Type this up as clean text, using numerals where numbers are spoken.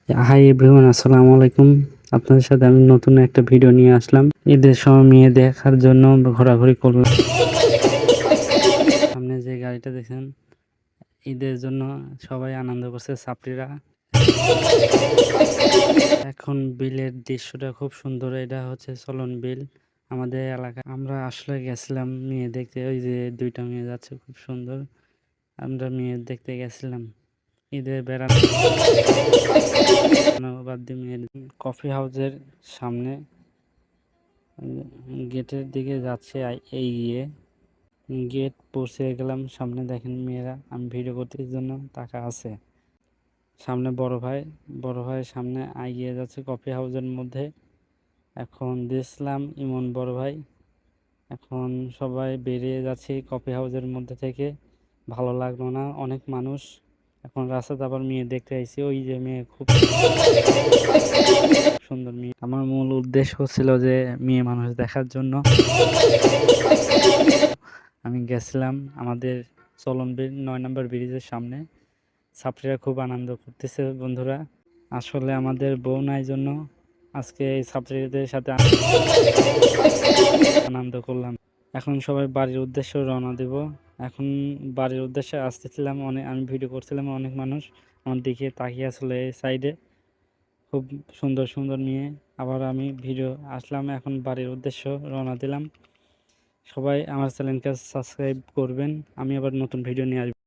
Hi everyone, আসসালামু আলাইকুম। আপনাদের সাথে আমি নতুন একটা ভিডিও নিয়ে আসলাম। ঈদের সময় মেয়ে দেখার জন্য ঘোরাঘুরি করলাম। সামনে যে গাড়িটা দেখছেন, ঈদের জন্য সবাই আনন্দ করছে ছাত্রীরা। এখন বিলের দৃশ্যটা খুব সুন্দর। এটা হচ্ছে চলন বিল আমাদের এলাকা। আমরা আসলে গেছিলাম মেয়ে দেখতে। ওই যে দুইটা মেয়ে যাচ্ছে, খুব সুন্দর। আমরা মেয়ে দেখতে গেছিলাম ঈদের বেড়ানো বাদ দিয়ে মেয়ের কফি হাউসের সামনে গেটের দিকে যাচ্ছে এগিয়ে। গেট পৌঁছে গেলাম, সামনে দেখেন মেয়েরা। আমি ভিডিও করতে জন্য টাকা আছে। সামনে বড় ভাই সামনে এগিয়ে যাচ্ছে কফি হাউসের মধ্যে। এখন দেখলাম ইমন বড় ভাই। এখন সবাই বেরিয়ে যাচ্ছে কফি হাউসের মধ্যে থেকে। ভালো লাগলো না, অনেক মানুষ। এখন রাস্তাতে আবার মেয়ে দেখতে আইছি। ওই যে মেয়ে, খুব সুন্দর মেয়ে। আমার মূল উদ্দেশ্য ছিল যে মেয়ে মানুষ দেখার জন্য আমি গেছিলাম আমাদের চলন বিল ৯ নম্বর ব্রিজের সামনে। ছাত্রীরা খুব আনন্দ করতেছে বন্ধুরা। আসলে আমাদের বউ নাই জন্য আজকে এই ছাত্রীদের সাথে আনন্দ করলাম। এখন সবাই বাড়ির উদ্দেশ্যে রওনা দেব। এখন বাড়ির উদ্দেশ্যে আসতেছিলাম, আমি ভিডিও করছিলাম। অনেক মানুষ আমার দিকে তাকিয়ে আসলে এই সাইডে, খুব সুন্দর সুন্দর মেয়ে। আবার আমি ভিডিও আসলাম, এখন বাড়ির উদ্দেশ্য রওনা দিলাম। সবাই আমার চ্যানেলকে সাবস্ক্রাইব করবেন। আমি আবার নতুন ভিডিও নিয়ে আসবো।